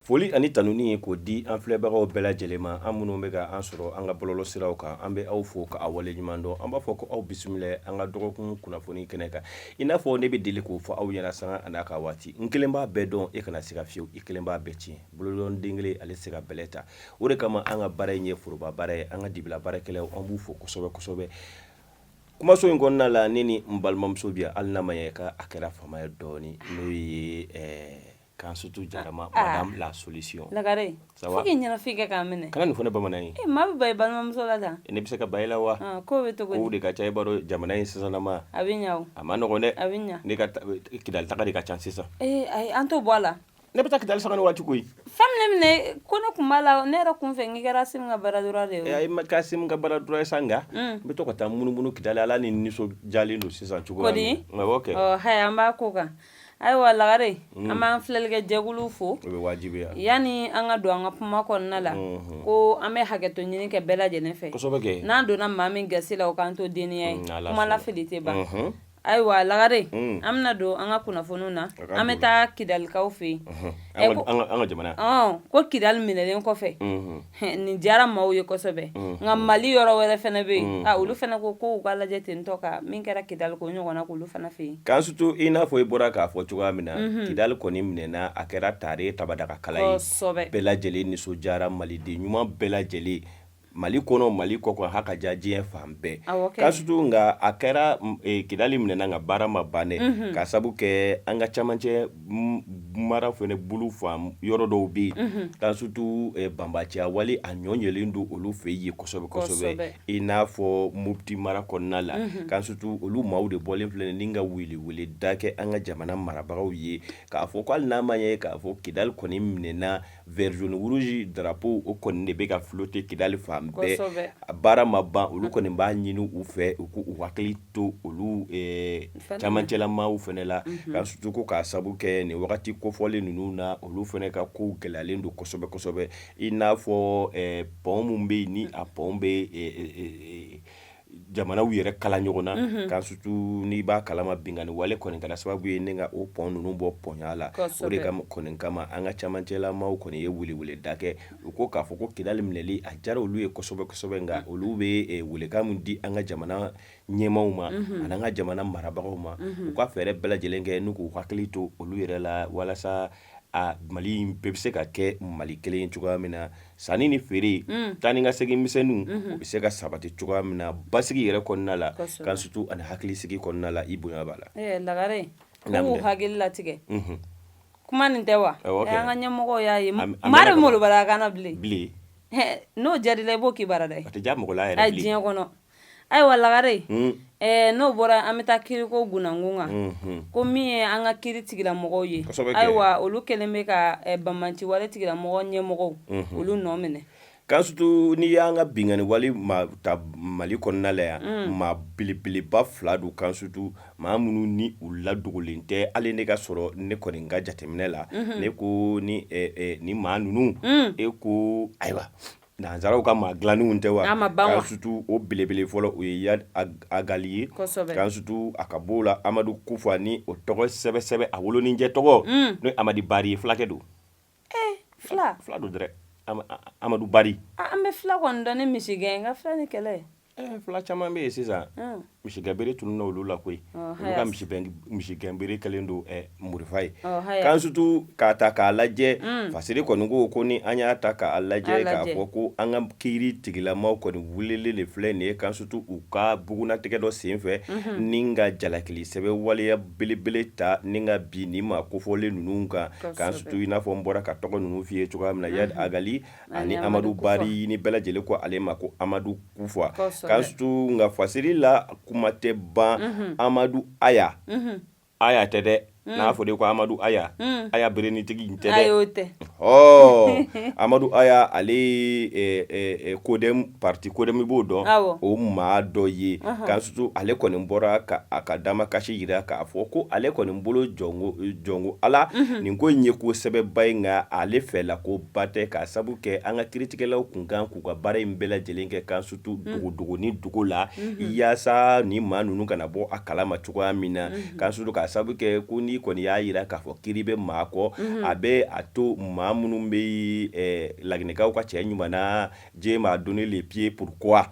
Foli ani tanuni ko di an filɛbagaw bɛɛ lajɛlen ma an minnu bɛ ka an sɔrɔ an ka bɔlɔlɔ siraw kan an bɛ aw fo ka aw waleɲuman dɔn an b'a fɔ ko aw bisimila an ka dɔgɔkun kunnafoni kɛnɛ kan i n'a fɔ ne bɛ deli k'o fɔ aw ɲɛna sanga a n'a ka waati n kelen b'a bɛɛ dɔn e kana se ka fiyewu i kelen b'a bɛɛ tiɲɛ bolodɔn den kelen ale se ka bɛlɛ ta o de kama an ka baara in ye foroba baara ye an ka dibila baarakɛlaw an b'u fo kosɛbɛ kosɛbɛ kumaso in kɔnɔna la ne ni n balimamuso bi hali n'a ma ɲɛ ka a kɛra fama ye dɔɔni n'o ye kan sutu jarama madame la solution lagare fo k'i ɲɛnafin kɛ k'an minɛ kana nin fɔ ne bamanan ye maa bɛ ba i balimamuso la tan ne bɛ se ka ba i la wa ko bɛ cogo di ko de ka ca i b'a dɔn jamana in sisanama a bɛ ɲa o a ma nɔgɔn dɛ a bɛ ɲa ne ka kidali taga de ka ca sisan ayi an t'o bɔ a la ne bɛ taa kidali saga ni waati koyi fɛn min minɛ ko ne kun b'a la ne yɛrɛ kun fɛ n k'i kɛra Asimu ka baradura de ye ayi ma kɛ Asimu ka baradura ye sa nka n bɛ to ka taa munumunu kidali ala ni nisɔndiyalen don sisan cogo min na awɔ kɛ hayi an b'a ko kan ayiwa lagare an b'an filɛlikɛ jɛkulu fo o bɛ wajibiya yanni an ka don an ka kuma kɔnɔna la ko an bɛ hakɛto ɲini kɛ bɛɛ lajɛlen fɛ kosɛbɛ kɛ n'an donna maa min gasi la o k'an to deniya ye kuma lafili tɛ ban ayiwa lagare an bɛna don an ka kunnafoniw na an bɛ taa kidalikaw fɛ yen an ka jamana ko kidali minɛlen kɔfɛ nin diyara maaw ye kosɛbɛ nka mali yɔrɔ wɛrɛ fɛnɛ bɛ yen olu fɛnɛ ko k'u ka lajɛ ten tɔ ka min kɛra kidali ko ɲɔgɔnna k'olu fana fɛ yen kan sutu i n'a fɔ i bɔra k'a fɔ cogoya min na kidali kɔni minɛna a kɛra tare tabadakakala ye bɛɛ lajɛlen nisɔndiyara maliden ɲuman bɛɛ lajɛlen mali kɔnɔ mali kɔkɔ ha ka diya diɲɛ fan bɛɛ kan sutu nka a kɛra kidali minɛna nka baara ma ban dɛ ka sabu kɛ an ka camancɛ mara fɛnɛ bulu fan yɔrɔ dɔw bɛ yen kan sutu banbaaciya wali a ɲɔɲɛlen don olu fɛ yen kosɛbɛ kosɛbɛ i n'a fɔ mopti mara kɔnɔna la kan sutu olu maaw de bɔlen filɛ ni ka wele da kɛ an ka jamana marabagaw ye k'a fɔ ko hali n'a ma ye k'a fɔ kidali kɔni minɛna vert jaune rouge drapeau o kɔni de bɛ ka flotter kidali fan bɛɛ baara ma ban olu kɔni b'a ɲini u fɛ u k'u hakili to olu camancɛlamaaw fɛnɛ la ka sutu ko k'a sabu kɛ nin wagati kofɔlen ninnu na olu fɛnɛ ka kow gɛlɛyalen don kosɛbɛ kosɛbɛ i n'a fɔ pɔn mun bɛ yen ni a pɔn bɛ jamanaw yɛrɛ kala ɲɔgɔn na kan sutu n'i b'a kalama bingani wale kɔni kɛra sababu ye ne ka o pɔn ninnu bɔ pɔnya la o de kɔni kama an ka camancɛlamaaw kɔni ye wele da kɛ u ko k'a fɔ ko kidali minɛli a diyara olu ye kosɛbɛ kosɛbɛ nka olu bɛ welekan min di an ka jamana ɲɛmaw ma ani an ka jamana marabagaw ma u ka fɛɛrɛ bɛɛ lajɛlen kɛ n'u k'u hakili to olu yɛrɛ la walasa mali bɛɛ bɛ se ka kɛ mali kelen cogoya min na sanni ni feere taa ni ka segin misɛnninw u bɛ se ka sabati cogoya min na basigi yɛrɛ kɔnɔna la kan sutu ani hakilisigi kɔnɔna la i bonya b'a la lagare k'u hakili latigɛ kuma nin tɛ wa an ka ɲɛmɔgɔw y'a ye maa de bɛ malobaliya kan na bilen n'o jarila i b'o kibaruya dɛ a tɛ diya mɔgɔ la yɛrɛ bilen diɲɛ kɔnɔ ayiwa lagare n'o bɔra an bɛ taa kiriko gunnakun kan ko min ye an ka kiri tigilamɔgɔw ye ayiwa olu kɛlen bɛ ka banbanci wale tigilamɔgɔ ɲɛmɔgɔw olu nɔ minɛ kan sutu n'i y'an ka bingani wale ta mali kɔnɔna la yan maa belebeleba fila don kan sutu maa minnu ni u ladogolen tɛ hali ne ka sɔrɔ ne kɔni ka jateminɛ la ne ko ni maa ninnu e ko ayiwa nanzaraw ka maa dilaninw tɛ wa kan sutu o belebele fɔlɔ o ye Yad Agali ye kan sutu a ka b'o la Amadu Kufa ni o tɔgɔ sɛbɛsɛbɛ a woloninjɛ tɔgɔ n'o ye Amadi Bari ye fulakɛ don fila don dɛrɛ Amadu Bari an bɛ fila kɔni dɔn ni misigɛn nka fila ni kɛlɛ fila caman bɛ yen sisan misigɛnbere tununna olu la koyi olu ka misigɛnbere kɛlen don murifa ye kan sutu k'a ta k'a lajɛ fasiri kɔni ko ni an y'a ta k'a lajɛ k'a fɔ ko an ka kiiri tigilamaw kɔni wulelen de filɛ nin ye kan sutu u ka bugunatigɛ dɔ senfɛ ni ka jalakili sɛbɛn waleya belebele ta ni ka bi ni maa kofɔlen ninnu kan sutu i n'a fɔ n bɔra ka tɔgɔ ninnu f'i ye cogoya min na Yad Agali ani Amadu Bari ni bɛɛ lajɛlen ko ale ma ko Amadu Kufa kan sutu nka fasiri la kuma tɛ ban Amadu Aya Aya tɛ dɛ n'a fɔ de ko Amadu Aya Aya berenitigi tɛ dɛ Amadu Aya ale Kodem parti Kodem i b'o dɔn o maa dɔ ye kan sutu ale kɔni bɔra a ka damakasi yira k'a fɔ ko ale kɔni bolo jɔngo ala nin ko in ye ko sɛbɛba ye nka ale fɛla ko ba tɛ k'a sabu kɛ an ka kiiritigɛlaw kun kan k'u ka baara in bɛɛ lajɛlen kɛ kan sutu dogo ni dugu la yaasa ni maa ninnu kana bɔ a kalama cogoya min na kan sutu k'a sabu kɛ ko ni kiri kɔni y'a yira k'a fɔ kiri bɛ maa kɔ a bɛ a to maa minnu bɛ laginɛkaw ka cɛ ɲumana Dieu m'a donné les pieds pourquoi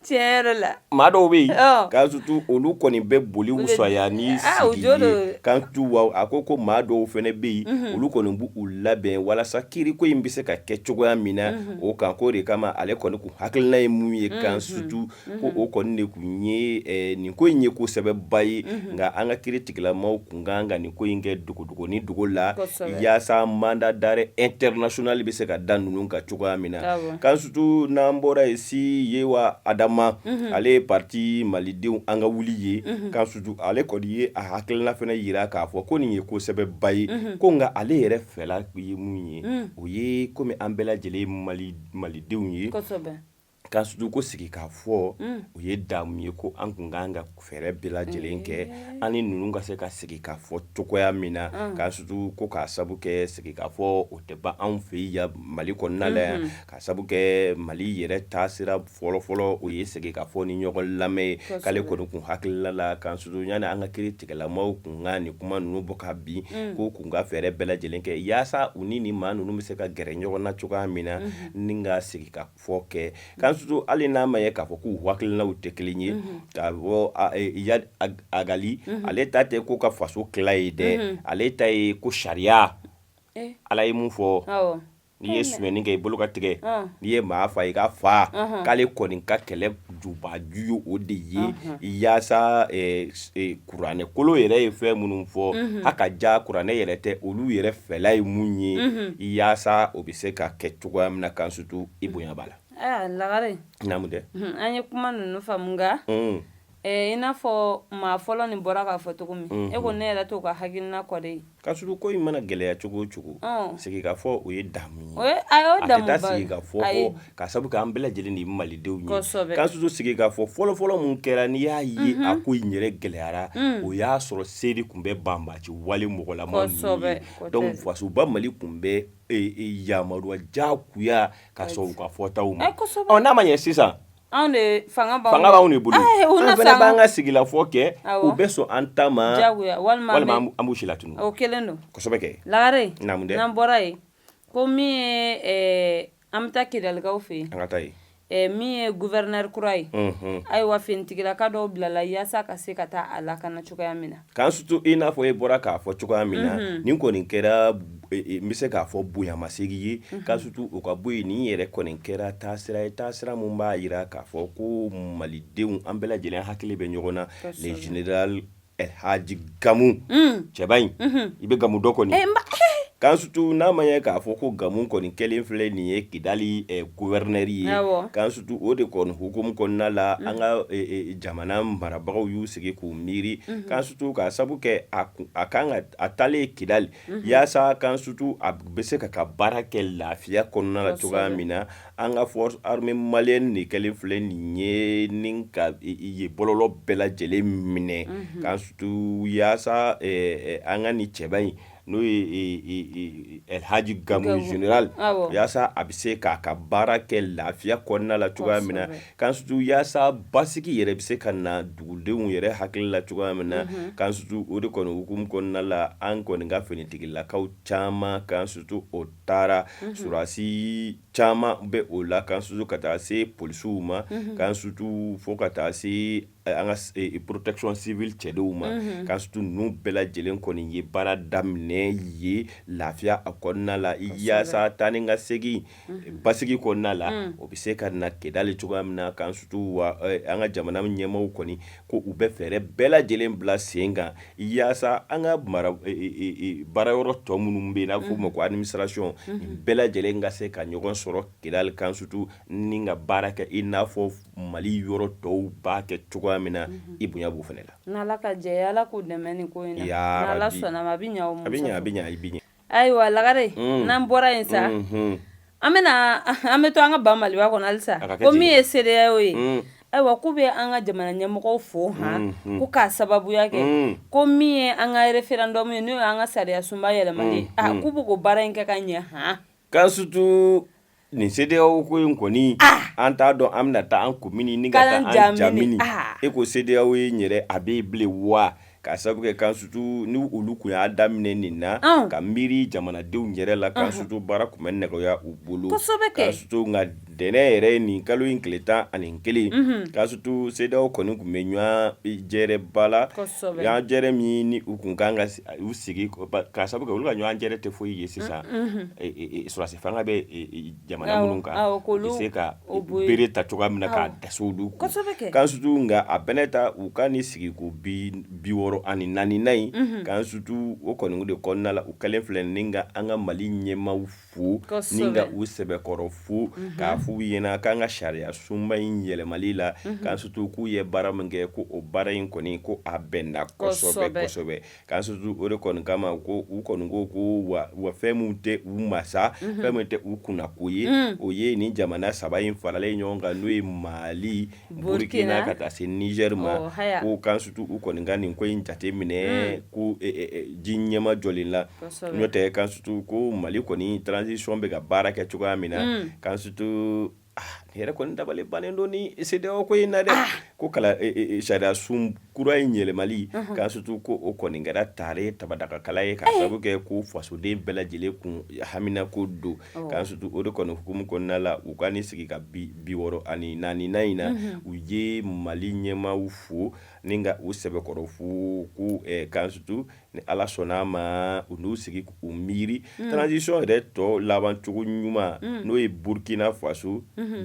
tiɲɛ la maa dɔw bɛ yen k'a sutu olu kɔni bɛ boli wusaya ni sigi ye kan tu wa a ko maa dɔw fɛnɛ bɛ yen olu kɔni b'u labɛn walasa kiri ko in bɛ se ka kɛ cogoya min na o kan ko de kama ale kɔni kun hakilina ye mun ye kan sutu ko o kɔni de kun ye nin ko in ye ko sɛbɛba ye nka an ka kiri tigilamaw kun kan ka nin ko in kɛ dogo ni dogo la yaasa mandat d'arrêt international bɛ se ka da ninnu ka cogoya min na kan sutu n'an bɔra yen si Yewa Adama ale ye parti malidenw an ka wuli ye kan sutu ale kɔni ye a hakilina fana yira k'a fɔ ko nin ye ko sɛbɛba ye ko nka ale yɛrɛ fɛla ye mun ye o ye komi an bɛɛ lajɛlen malidenw ye kan sutu ko sigi k'a fɔ o ye damu ye ko an kun kan ka fɛɛrɛ bɛɛ lajɛlen kɛ ani ninnu ka se ka sigi k'a fɔ cogoya min na kan sutu ko k'a sabu kɛ sigi k'a fɔ o tɛ ban anw fɛ yan Mali kɔnɔna la yan k'a sabu kɛ Mali yɛrɛ taasira fɔlɔfɔlɔ o ye sigi k'a fɔ ni ɲɔgɔn lamɛn k'ale kɔni kun hakilila la kan sutu yani an ka kiri tigilamaw kun ka nin kuma ninnu bɔ ka bin ko kun ka fɛɛrɛ bɛɛ lajɛlen kɛ yaasa u ni nin maa ninnu bɛ se ka gɛrɛ ɲɔgɔn na cogoya min na ni ka sigi ka fɔ kɛ kan sutu hali n'a ma ye k'a fɔ k'u hakilinaw tɛ kelen ye k'a fɔ Iyad Agali ale ta tɛ ko ka faso tila ye dɛ ale ta ye ko sariya Ala ye mun fɔ n'i ye suɲɛni kɛ i bolo ka tigɛ n'i ye maa fa i ka fa k'ale kɔni ka kɛlɛ jubaju ye o de ye yaasa kuranɛ kolo yɛrɛ ye fɛn minnu fɔ a ka ja kuranɛ yɛrɛ tɛ olu yɛrɛ fɛla ye mun ye yaasa o bɛ se ka kɛ cogoya min na kan sutu i bonya b'a la Lagare naamu dɛ an ye kuma ninnu faamu nka i n'a fɔ maa fɔlɔ nin bɔra k'a fɔ cogo min e ko ne yɛrɛ t'o ka hakilina kɔ de ka sutu ko in mana gɛlɛya cogo o cogo sigi ka fɔ o ye damu ye a y'o damu ba a tɛ taa sigi ka fɔ ka sabu k'an bɛɛ lajɛlen de malidenw ye kan sutu sigi ka fɔ fɔlɔfɔlɔ mun kɛra n'i y'a ye a ko in yɛrɛ gɛlɛyara o y'a sɔrɔ seeri kun bɛ banbaaci wale mɔgɔlama ninnu ye donc fasoba Mali kun bɛ yamaruya jagoya ka sɔrɔ u ka fɔtaw ma n'a ma ɲɛ sisan anw de fanga b'anw de bolo an fana b'an ka sigilafɔ kɛ u bɛ sɔn an ta ma walima an b'u sila tunu o kelen don kosɛbɛ kɛ Lagare naamu dɛ n'an bɔra yen ko min ye an bɛ taa Kidalikaw fɛ yen an ka taa yen min ye gouverneur kura ye ayiwa finitigilaka dɔw bilala yaasa ka se ka taa a lakana cogoya min na kan sutu i n'a fɔ e bɔra k'a fɔ cogoya min na nin kɔni kɛra n bɛ se k'a fɔ bonyamasegi ye kan sutu o ka bɔ yen nin yɛrɛ kɔni kɛra taasira ye taasira mun b'a jira k'a fɔ ko malidenw an bɛɛ lajɛlen hakili bɛ ɲɔgɔn na le général Elhaji Gamu cɛba in i bɛ Gamu dɔ kɔni kan sutu n'a ma ye k'a fɔ ko Gamu kɔni kɛlen filɛ nin ye Kidali gouverneur ye kan sutu o de kɔni hukumu kɔnɔna la an ka jamana marabagaw y'u sigi k'u miiri kan sutu k'a sabu kɛ a kan ka a taalen Kidali yaasa kan sutu a bɛ se ka baara kɛ lafiya kɔnɔna la cogoya min na an ka force armée malienne de kɛlen filɛ nin ye ni ka ye bɔlɔlɔ bɛɛ lajɛlen minɛ kan sutu yaasa an ka nin cɛba in n'o ye Elhaji Gamu général yaasa a bɛ se k'a ka baara kɛ lafiya kɔnɔna la cogoya min na kan sutu yaasa basigi yɛrɛ bɛ se ka na dugudenw yɛrɛ hakili la cogoya min na kan sutu o de kɔni hukumu kɔnɔna la an kɔni ka finitigilakaw caman kan sutu o taara surasi caman bɛ o la kan sutu ka taa se polisiw ma kan sutu fo ka taa se an ka protection civile cɛdenw ma kan sutu ninnu bɛɛ lajɛlen kɔni ye baara daminɛ ye lafiya a kɔnɔna la yaasa taa ni ka segin basigi kɔnɔna la o bɛ se ka na Kidali cogoya min na kan sutu wa an ka jamana ɲɛmaaw kɔni ko u bɛ fɛɛrɛ bɛɛ lajɛlen bila sen kan yaasa an ka baarayɔrɔ tɔ minnu bɛ yen n'a fɔ o ma ko administration bɛɛ lajɛlen ka se ka ɲɔgɔn sɔrɔ Kidali kan sutu ni ka baara kɛ i n'a fɔ Mali yɔrɔ tɔw b'a kɛ cogoya min na i bonya b'o fana la n'Ala ka jɛ ye Ala k'o dɛmɛ nin ko in na n'Ala sɔnna ma a bɛ ɲɛ o ma a bɛ ɲɛ ayiwa Lagare n'an bɔra yen sa an bɛ to an ka ban Maliba kɔnɔ halisa ko min ye CEDEAO ye ayiwa k'u bɛ an ka jamana ɲɛmɔgɔw fo ko k'a sababuya kɛ ko min ye an ka référendum ye n'o ye an ka sariya sunba yɛlɛmali k'u bɛ k'o baara in kɛ ka ɲɛ kan sutu nin CEDEAO ko in kɔni an t'a dɔn an bɛna taa an komini ni ka taa an jamini e ko CEDEAO ye n yɛrɛ a bɛ bilen wa k'a sababu kɛ kan sutu ni olu kun y'a daminɛ nin na ka miiri jamanadenw yɛrɛ la kan sutu baara kun bɛ nɛgɛya u bolo kan sutu nka dɛnɛ yɛrɛ nin kalo in tile 11 kan sutu CEDEAO kɔni kun bɛ ɲɔgɔn jɛrɛ ba la ɲɔgɔn jɛrɛ min ni u kun kan ka u sigi k'a sababu kɛ olu ka ɲɔgɔn jɛrɛ tɛ foyi ye sisan sɔrɔdasi fanga bɛ jamana minnu kan u bɛ se ka bere ta cogoya min na k'a dasi olu kun kan sutu nka a bɛnɛ ta u ka ni sigi ko 64 in kan sutu o kɔni de kɔnɔna la u kɛlen filɛ ni ka an ka Mali ɲɛmaaw fo ni ka u sɛbɛkɔrɔ fo k'a f'u ɲɛna k'an ka sariya sunba in yɛlɛmali la kan sutu k'u ye baara min kɛ ko o baara in kɔni ko a bɛnna kosɛbɛ kan sutu o de kɔni kama ko u kɔni ko wa fɛn min tɛ u masa fɛn min tɛ u kunnako ye o ye ni jamana 3 in faralen ɲɔgɔn kan n'o ye Mali Burkina ka taa se Niger ma ko kan sutu u kɔni ka nin ko in jate minɛ ko ji ɲɛma jɔlen la n'o tɛ kan sutu ko Mali kɔni transition bɛ ka baara kɛ cogoya min na kan sutu yɛrɛ kɔni dabali bannen don ni CEDEAO ko in na dɛ ko kala sariya sun kura in yɛlɛmali kan sutu ko o kɔni kɛra tare tabadakakala ye k'a sababu kɛ ko fasoden bɛɛ lajɛlen kun hamina ko don kan sutu o de kɔni hukumu kɔnɔna la u ka ni sigi ka 64 in na u ye Mali ɲɛmaaw fo ni ka u sɛbɛkɔrɔ fo ko kan sutu ni Ala sɔnna ma u n'u sigi k'u miiri transition yɛrɛ tɔ laban cogo ɲuman n'o ye Burkina Faso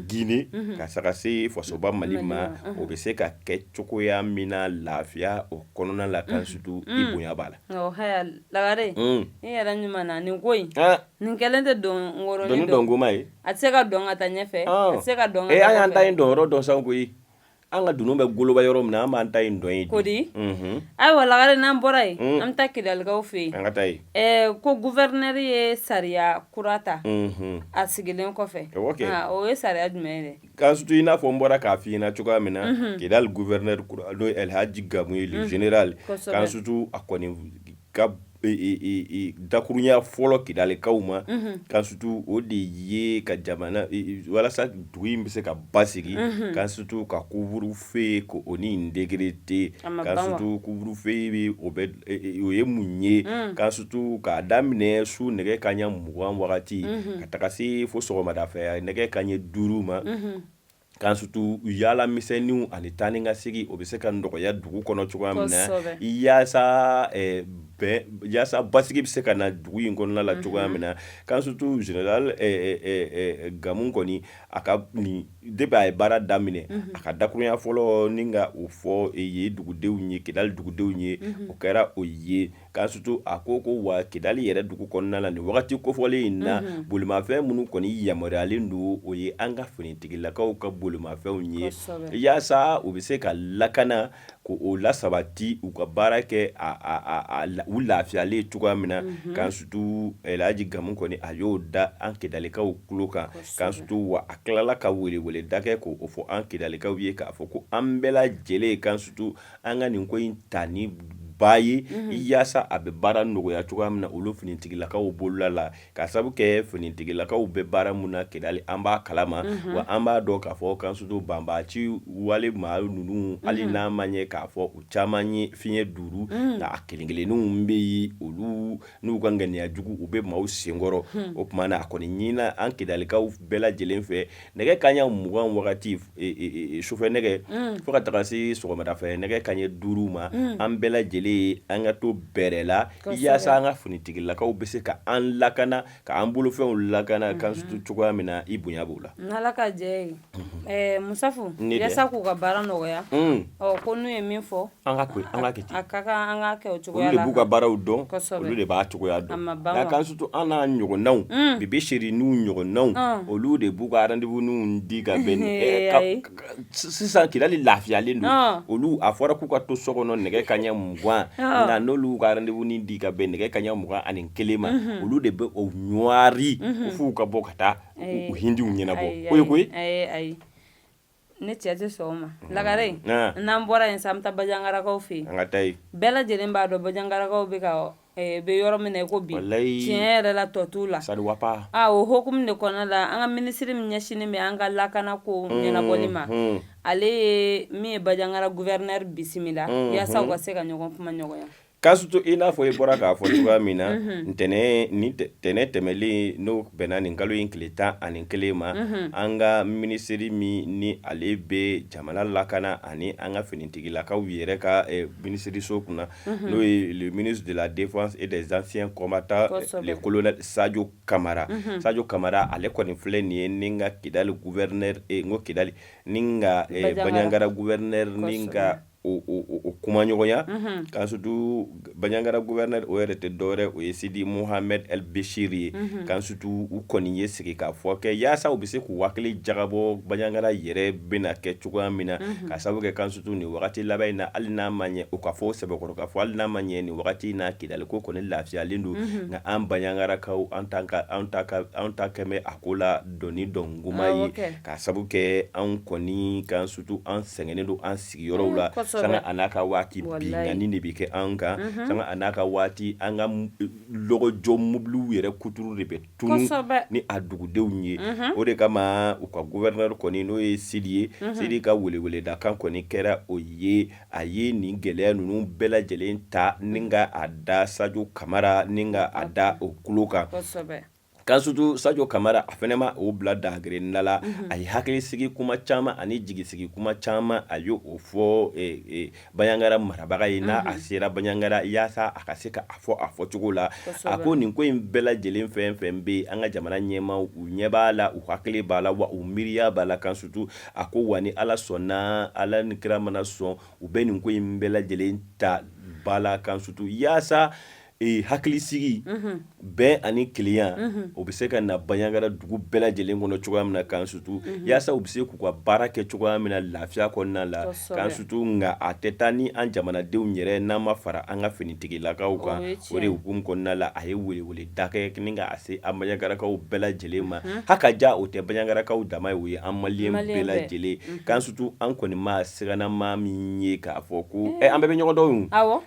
Guinée ka saga se fasoba Mali ma o bɛ se ka kɛ cogoya min na lafiya o kɔnɔna la kan sutu i bonya b'a la haya Lagare i yɛrɛ ɲuman na nin ko in nin kɛlen tɛ don ngɔrɔni dɔn goma ye a tɛ se ka dɔn ka taa ɲɛfɛ a tɛ se ka dɔn ka taa an y'an ta in dɔn yɔrɔ dɔn san koyi an ka dunun bɛ goloba yɔrɔ min na an b'an ta in dɔn ye ko di ayiwa Lagare n'an bɔra yen an bɛ taa Kidalikaw fɛ yen an ka taa yen ko gouverneur ye sariya kura ta a sigilen kɔfɛ o ye sariya jumɛn ye dɛ kan sutu i n'a fɔ n bɔra k'a f'i ɲɛna cogoya min na Kidali gouverneur kura n'o ye Elhaji Gamu ye le général kan sutu a kɔni ka dakurunya fɔlɔ Kidalikaw ma kan sutu o de ye ka jamana walasa dugu in bɛ se ka basigi kan sutu ka couvre-feu ko o ni intégrité kan sutu couvre-feu o ye mun ye kan sutu k'a daminɛ su nɛgɛ kanɲɛ 20 wagati ka taga se fo sɔgɔmada fɛ nɛgɛ kanɲɛ 5 ma kan sutu yaala misɛnninw ani taa ni ka segi o bɛ se ka nɔgɔya dugu kɔnɔ cogoya min na yaasa basigi bɛ se ka na dugu in kɔnɔna la cogoya min na kan sutu général Gamu kɔni a ka nin depuis a ye baara daminɛ a ka dakurunya fɔlɔ ni ka o fɔ ye dugudenw ye Kidali dugudenw ye o kɛra o ye kan sutu a ko wa Kidali yɛrɛ dugu kɔnɔna la nin wagati kofɔlen in na bolimafɛn minnu kɔni yamaruyalen don o ye an ka finitigilakaw ka bolimafɛnw ye yaasa u bɛ se ka lakana ko o lasabati u ka baara kɛ u lafiyalen cogoya min na kan sutu Elhaji Gamu kɔni a y'o da an Kidalikaw tulo kan kan sutu wa a tilala ka wele da kɛ k'o fɔ an Kidalikaw ye k'a fɔ ko an bɛɛ lajɛlen kan sutu an ka nin ko in ta ni ba ye yaasa a bɛ baara nɔgɔya cogoya min na olu finitigilakaw bolola la k'a sababu kɛ finitigilakaw bɛ baara mun na Kidali an b'a kalama wa an b'a dɔn k'a fɔ kan sutu banbaaci wale maa ninnu hali n'a ma ɲɛ k'a fɔ u caman ye fiɲɛ duuru nka a kelen-kelennenw bɛ yen olu n'u ka ŋaniya jugu u bɛ maaw senkɔrɔ o tuma na a kɔni ɲinina an Kidalikaw bɛɛ lajɛlen fɛ nɛgɛ kanɲɛ 20 wagati sufɛ nɛgɛ fo ka taga se sɔgɔmada fɛ nɛgɛ kanɲɛ 5 ma an bɛɛ lajɛlen an ka to bɛrɛ la yaasa an ka finitigilakaw bɛ se ka an lakana ka an bolofɛnw lakana kan sutu cogoya min na i bonya b'o la n'Ala ka jɛ ye Musafu yaasa k'u ka baara nɔgɔya ko n'u ye min fɔ an ka kɛ ten a ka kan an ka kɛ o cogoya la olu de b'u ka baaraw dɔn olu de b'a cogoya dɔn nka kan sutu an n'a ɲɔgɔnnaw bibi seri n'u ɲɔgɔnnaw olu de b'u ka rendez-vous n'u di ka bɛn sisan Kidali lafiyalen don olu a fɔra k'u ka to so kɔnɔ nɛgɛ kanɲɛ 20 nka n'olu ka rendez-vous ni di ka bɛn nɛgɛ kanɲɛ 21 ma olu de bɛ o ɲuwari f'u ka bɔ ka taa u hindiw ɲɛnabɔ o ye koyi ayi ne cɛ tɛ sɔn o ma Lagare n'an bɔra yen sa an bɛ taa Bajangarakaw fɛ yen an ka taa yen bɛɛ lajɛlen b'a dɔn Bajangarakaw bɛ ka be yɔrɔ min na ko bi tiɲɛ yɛrɛ la tɔ t'u la o hokumu de kɔnɔ la an ka minisiri min ɲɛsinin bɛ an ka lakana ko ɲɛnabɔli ma ale ye min ye Bajangara gouverneur bisimila yaasa u ka se ka ɲɔgɔn kuma ɲɔgɔnya k'a sutu i n'a fɔ i bɔra k'a fɔ cogoya min na ntɛnɛn tɛmɛlen n'o bɛnna nin kalo in tile 11 ma an ka minisiri min ni ale bɛ jamana lakana ani an ka finitigilakaw yɛrɛ ka minisiriso kunna n'o ye le ministre de la défense et des anciens combattants le colonel Sadio Kamara ale kɔni filɛ nin ye ni ka Kidali gouverneur ngo Kidali ni ka Bajangara gouverneur ni ka o kuma ɲɔgɔnya k'a sutu Bajangara gouverneur o yɛrɛ tɛ dɔwɛrɛ o ye Sidi Mohamed El Béchir ye k'a sutu u kɔni ye sigi k'a fɔ kɛ yaasa u bɛ se k'u hakili jagabɔ Bajangara yɛrɛ bɛna kɛ cogoya min na k'a sababu kɛ k'a sutu nin wagati laban in na hali n'a ma ɲɛ o ka fɔ sɛbɛkɔrɔ k'a fɔ hali n'a ma ɲɛ nin wagati in na Kidali ko kɔni lafiyalen don nka an Bajangarakaw an ta kɛmɛ a ko la dɔnni dɔnguma ye k'a sababu kɛ an kɔni k'a sutu an sɛgɛnnen don an sigiyɔrɔw la sanga a n'a ka waati binkani de bɛ kɛ an kan sanga a n'a ka waati an ka lɔgɔjɔ mobiliw yɛrɛ kuturu de bɛ tunu ni a dugudenw ye o de kama u ka gouverneur kɔni n'o ye Sidi ye Sidi ka weleweleda kan kɔni kɛra o ye a ye nin gɛlɛya ninnu bɛɛ lajɛlen ta ni ka a da Sadio Kamara ni ka a da o kulo kan k'a sutu Sadio Kamara a fɛnɛ ma o bila dagirenda la a ye hakilisigi kuma caman ani jigisigi kuma caman a ye o fɔ Bajangara marabaga ye n'a a sera Bajangara yaasa a ka se ka a fɔcogo la a ko nin ko in bɛɛ lajɛlen fɛn fɛn bɛ an ka jamana ɲɛmaa u ɲɛ b'a la u hakili b'a la wa u miiriya b'a la k'a sutu a ko wa ni Ala sɔnna Ala ni kira mana sɔn u bɛ nin ko in bɛɛ lajɛlen ta ba la k'a sutu yaasa hakilisigi bɛn ani kiliyan o bɛ se ka na Bajangara dugu bɛɛ lajɛlen kɔnɔ cogoya min na k'an sutu yaasa u bɛ se k'u ka baara kɛ cogoya min na lafiya kɔnɔna la k'an sutu nka a tɛ taa ni an jamanadenw yɛrɛ n'an ma fara an ka finitigilakaw kan o de hukumu kɔnɔna la a ye weleweleda kɛ ni ka se an Bajangarakaw bɛɛ lajɛlen ma hakaja o tɛ Bajangarakaw dama ye o ye an maliyɛn bɛɛ lajɛlen k'an sutu an kɔni ma siranama min ye k'a fɔ ko an bɛɛ bɛ ɲɔgɔn dɔn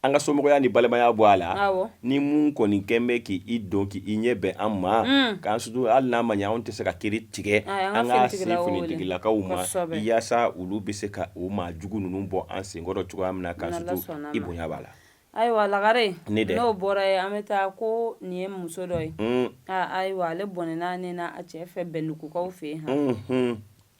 an ka somɔgɔya ni balimaya bɔ a la ni mun kɔni kɛn bɛ k'i dɔn k'i ɲɛ bɛn an ma k'an sutu hali n'a ma ɲɛ anw tɛ se ka kiri tigɛ an ka se finitigilakaw ma yaasa olu bɛ se ka o maa jugu ninnu bɔ an senkɔrɔ cogoya min na k'an sutu i bonya b'a la ayiwa Lagare n'o bɔra ye an bɛ taa ko nin ye muso dɔ ye ayiwa ale bɔnɛna ne na a cɛ fɛ Bɛndugukaw fɛ yen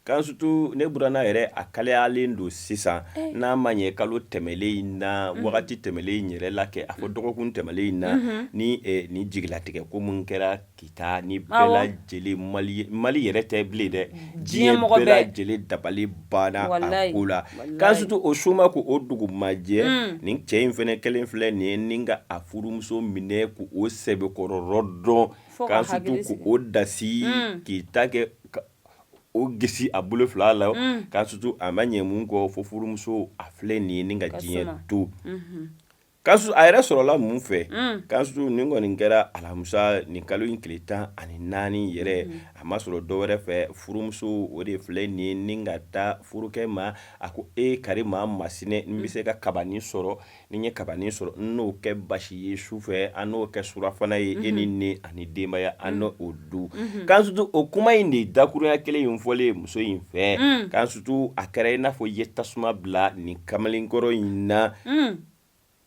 k'an sutu ne buranna yɛrɛ a kaleyalen don sisan n'a ma ɲɛ kalo tɛmɛlen in na wagati tɛmɛlen in yɛrɛ la kɛ a fɔ dɔgɔkun tɛmɛlen in na ni jigilatigɛ ko mun kɛra Kita ni bɛɛ lajɛlen Mali yɛrɛ tɛ bilen dɛ diɲɛ bɛɛ lajɛlen dabali banna a ko la k'an sutu o suma ko o dugumajɛ nin cɛ in fɛnɛ kelen filɛ nin ye ni ka a furumuso minɛ k'o sɛbɛkɔrɔ dɔn k'an sutu k'o dasi k'i ta kɛ o gisi a bolo fila la k'a sutu a ma ɲɛ mun kɔ fo furumuso a filɛ nin ye ni ka diɲɛ to k'a sutu a yɛrɛ sɔrɔla mun fɛ k'a sutu nin kɔni kɛra alamisa nin kalo in tile 14 yɛrɛ a ma sɔrɔ dɔwɛrɛ fɛ furumuso o de filɛ nin ye ni ka taa furukɛ ma a ko Karima Masinɛ n bɛ se ka kabanin sɔrɔ ni n ye kabanin sɔrɔ n n'o kɛ basi ye sufɛ an n'o kɛ surafana ye e ni ne ani denbaya an n'o dun k'an sutu o kuma in de dakurunya kelen in fɔlen muso in fɛ k'an sutu a kɛra i n'a fɔ i ye tasuma bila nin kamalenkɔrɔ in na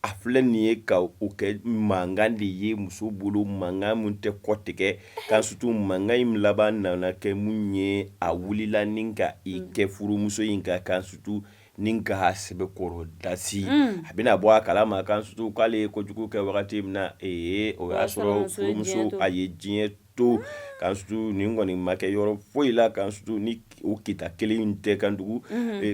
a filɛ nin ye ka o kɛ mankan de ye muso bolo mankan mun tɛ kɔtigɛ k'an sutu mankan in laban nana kɛ mun ye a wulila ni ka i kɛ furumuso in kan k'an sutu ni ka sɛbɛkɔrɔ dasi a bɛna bɔ a kalama k'an sutu k'ale ye kojugu kɛ wagati min na o y'a sɔrɔ furumuso a ye diɲɛ to k'an sutu nin kɔni ma kɛ yɔrɔ foyi la k'an sutu ni o kita kelen tɛ kan dugu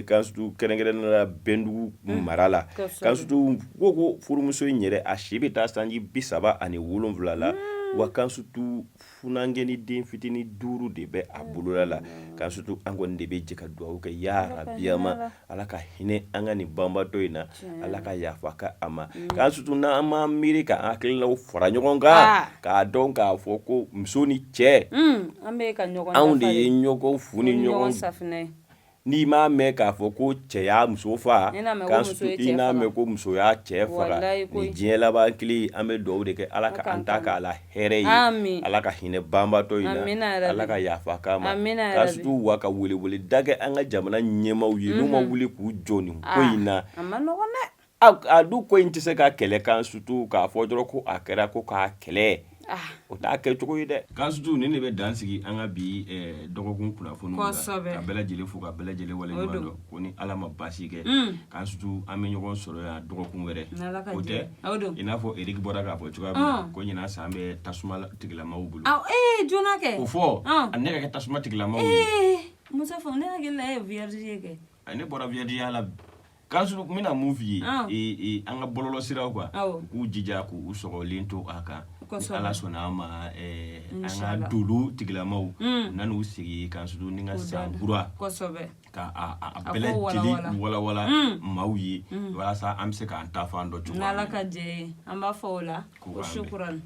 k'an sutu kɛrɛnkɛrɛnnenya la Bɛndugu mara la k'an sutu ko furumuso in yɛrɛ a si bɛ taa sanji 37 la wa k'an sutu funangɛni den fitinin 5 de bɛ a bolola la k'an sutu an kɔni de bɛ jɛ ka dugawu kɛ ya rabiyama Ala ka hinɛ an ka nin banbatɔ in na Ala ka yafa ka a ma k'an sutu n'an ma miiri ka hakililaw fara ɲɔgɔn kan k'a dɔn k'a fɔ ko muso ni cɛ anw de ye ɲɔgɔn fu ni ɲɔgɔn n'i m'a mɛn k'a fɔ ko cɛ y'a muso faga i n'a mɛn ko muso y'a cɛ faga nin diɲɛ laban kili an bɛ dugawu de kɛ Ala ka an ta k'a la hɛrɛ ye Ala ka hinɛ banbaatɔ in na Ala ka yafa k'a ma k'a surtout wa ka welewele da kɛ an ka jamana ɲɛmaaw ye n'u ma wuli k'u jɔ nin ko in na a du ko in tɛ se ka kɛlɛ kan surtout k'a fɔ dɔrɔn ko a kɛra ko k'a kɛlɛ o t'a kɛ cogo ye dɛ kan surtout nin de bɛ dan sigi an ka bi dɔgɔkun kunnafoniw la ka bɛɛ lajɛlen fo ka bɛɛ lajɛlen waleɲuman dɔn ko ni Ala ma baasi kɛ kan surtout an bɛ ɲɔgɔn sɔrɔ yan dɔgɔkun wɛrɛ o tɛ i n'a fɔ Eric bɔra k'a fɔ cogoya min na ko ɲinan san bɛ tasuma tigilamaw bolo jona kɛ o fɔ a ne ka kɛ tasuma tigilamaw ye muso fɔ ne hakili la vierge ye kɛ ne bɔra vierge ya la kan surtout n bɛna mun f'i ye an ka bɔlɔlɔ siraw kan k'u jija k'u sɔgɔlen to a kan Ala sɔnna ma an ka dolu tigilamaw nan'u sigi kan surtout ni ka san kura ka a bɛɛ lajɛlen walawala maaw ye walasa an bɛ se k'an ta fan dɔ cogo min na n'Ala ka jɛ ye an b'a fɔ o la ko shukran